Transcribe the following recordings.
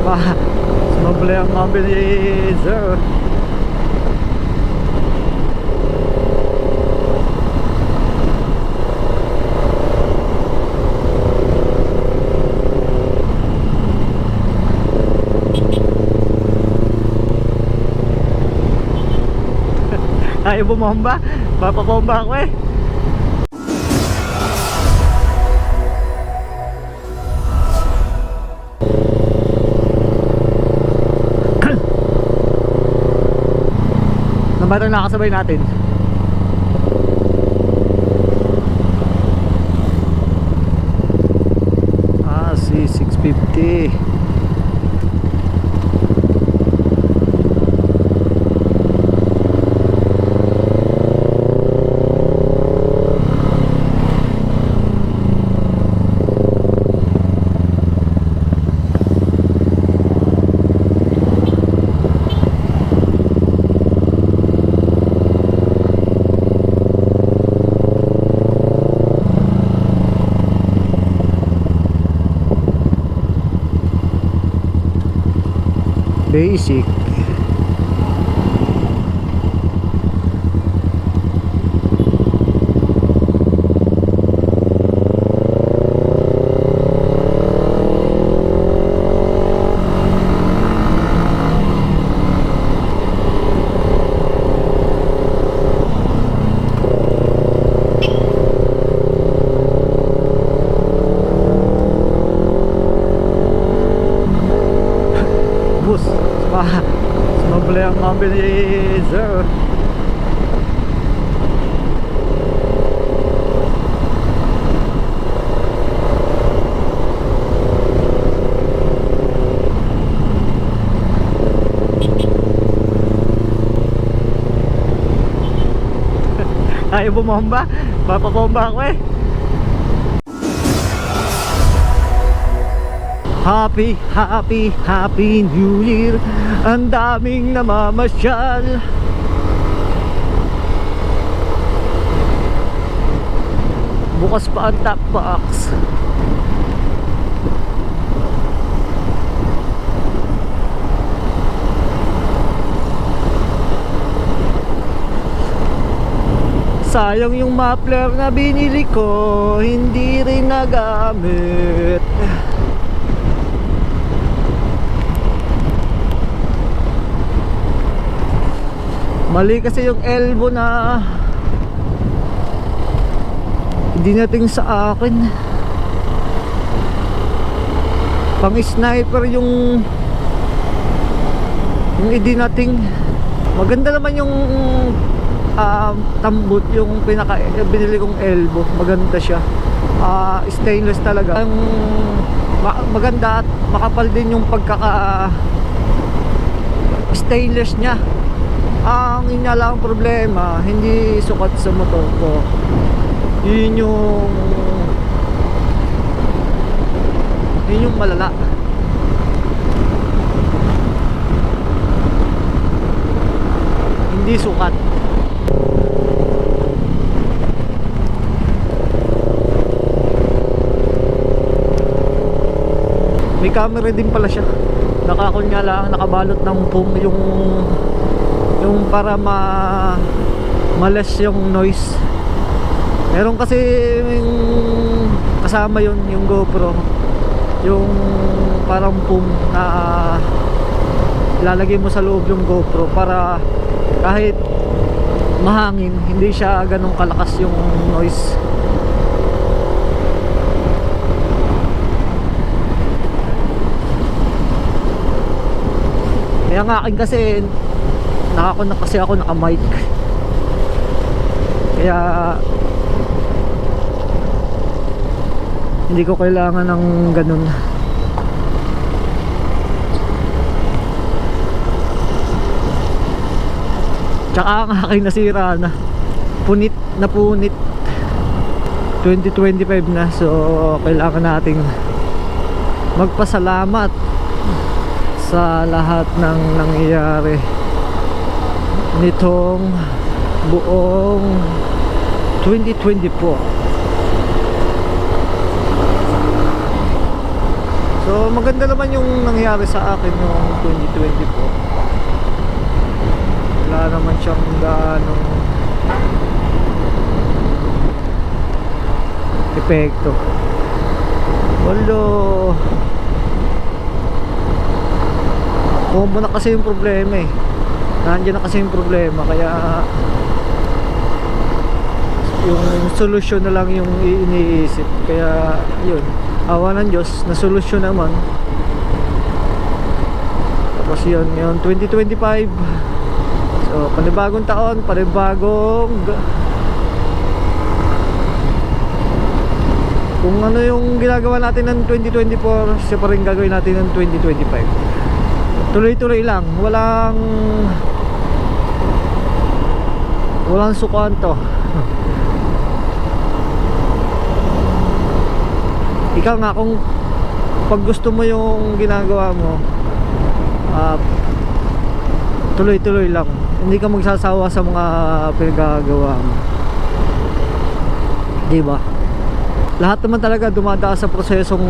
Sumable ang mobilizer. Ayaw bumomba. Papapomba ako eh. Naman ang nakasabay natin. Si 650. Basic. Sumable ang mobilizer. Ayaw bumomba. Papapomba ako eh. Happy, happy, happy New Year. Ang daming namamasyal. Bukas pa ang top box. Sayang yung muffler na binili ko, hindi rin nagamit. Mali kasi yung elbow na hindi nating sa akin. Pang sniper yung hindi nating. Maganda naman yung tambut, yung pinaka binili kong elbow. Maganda siya. Stainless talaga. Maganda at makapal din yung pagkaka stainless niya. Ang inya lang problema, hindi sukat sa motor ko. Yun yung malala. Hindi sukat. May camera din pala siya. Nakakunya lang, nakabalot ng foam yung para malas yung noise. Meron kasi kasama yun, yung GoPro, yung parang foam na ilalagay mo sa loob yung GoPro para kahit mahangin hindi siya ganun kalakas yung noise. Kaya nga akin kasi kasi ako naka-mic. Kaya hindi ko kailangan ng ganun. Tsaka ang aking nasira na. Punit na punit. 2025 na. So kailangan nating magpasalamat sa lahat ng nangyayari nitong buong 2024. So maganda naman yung nangyari sa akin yung 2024. Wala naman siyang gaanong epekto. Although combo na kasi yung problema eh. Nandiyan na kasi yung problema, kaya yung solusyon na lang yung iniisip. Kaya yun, awa ng Diyos, na solusyon naman. Tapos yun, 2025. So panibagong taon, panibagong, kung ano yung ginagawa natin ng 2024, siya pa rin gagawin natin ng 2025. Tuloy-tuloy lang, walang sukuan to. Ikaw nga, kung pag gusto mo yung ginagawa mo, tuloy-tuloy lang, hindi ka magsasawa sa mga pinagagawa mo, diba? Lahat naman talaga dumadaan sa prosesong,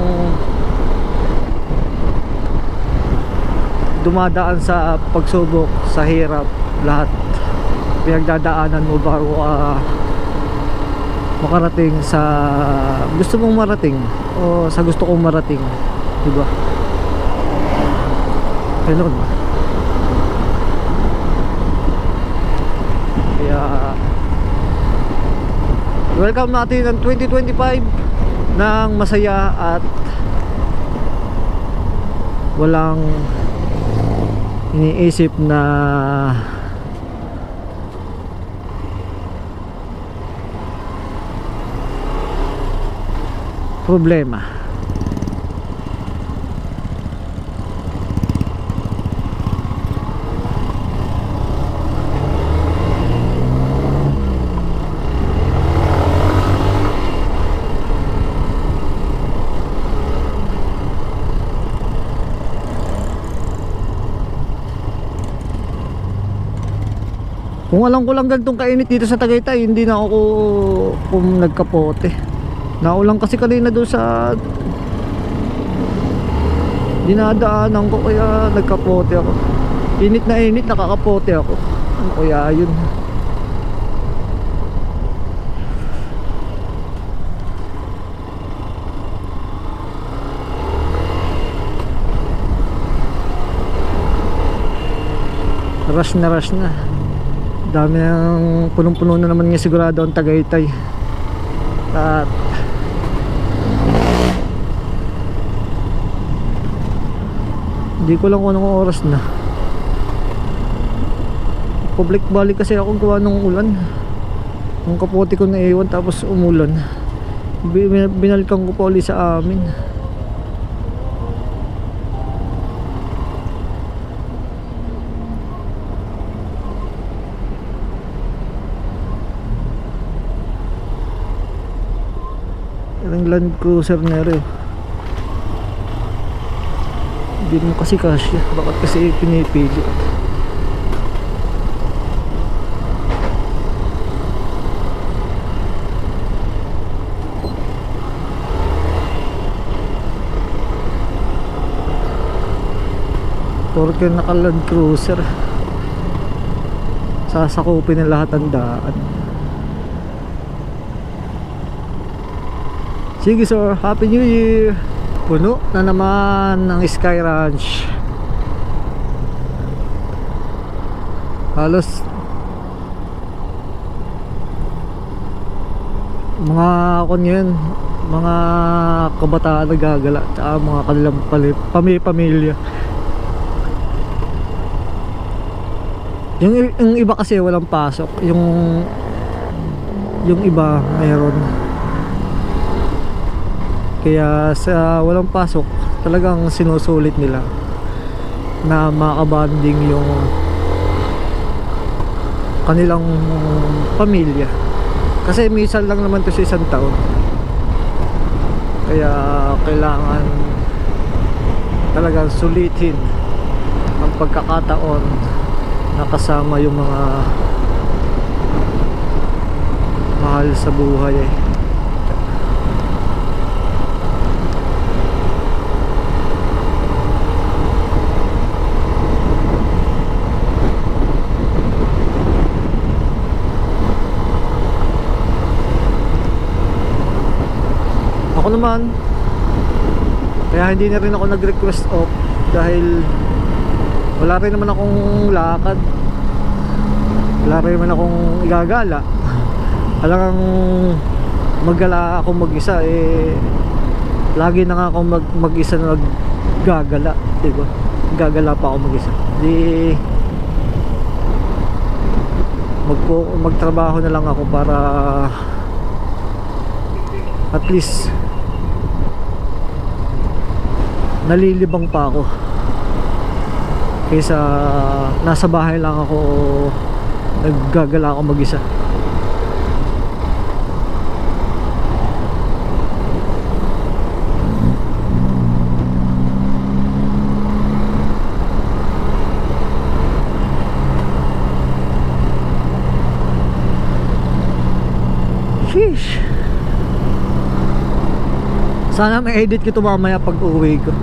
dumadaan sa pagsubok, sa hirap. Lahat pinagdadaanan mo bago makarating sa gusto mong marating, o sa gusto kong marating, diba? Ganun. Kaya welcome natin ang 2025 ng masaya at walang iniisip na problema. Kung alam ko lang ganitong kainit dito sa Tagaytay, hindi na ako nagkapote. Naulang kasi kanina doon sa dinadaanan ko, kaya nagkapote ako. Init na init, nakakapote ako. Kaya yun. Rush na. Dami ng punong-puno na naman nga sigurado ang Tagaytay. At hindi ko lang kung anong oras na. Public balik kasi ako gawa ng ulan. Ang kapote ko naiwan tapos umulan. Binalikan ko pa ulit sa amin. Ang Land Cruiser na rin. Hindi mo kasi kasya. Bakit kasi pinipili? Porque naka Land Cruiser, sasakupin ng lahat ng daan. Sige sir, Happy New Year! Puno na naman ng Sky Ranch. Halos mga kunyan, mga kabataan na gagala, tsaka mga kanilang pamilya. Yung iba kasi walang pasok, yung iba mayroon. Kaya sa walang pasok, talagang sinusulit nila na makabanding yung kanilang pamilya. Kasi minsan lang naman to sa isang taon. Kaya kailangan talagang sulitin ang pagkakataon na kasama yung mga mahal sa buhay eh. Ako naman, kaya hindi na rin ako nag-request off dahil wala rin naman akong lakad, wala rin naman akong igagala. Alangang maggala ako mag-isa, lagi na nga ako mag-isa na naggagala, diba? Gagala pa ako mag-isa. Di magtrabaho na lang ako para at least nalilibang pa ako kaysa nasa bahay lang ako naggagala ako mag-isa. Sheesh. Sana ma-edit ko ito mamaya pag uwi ko.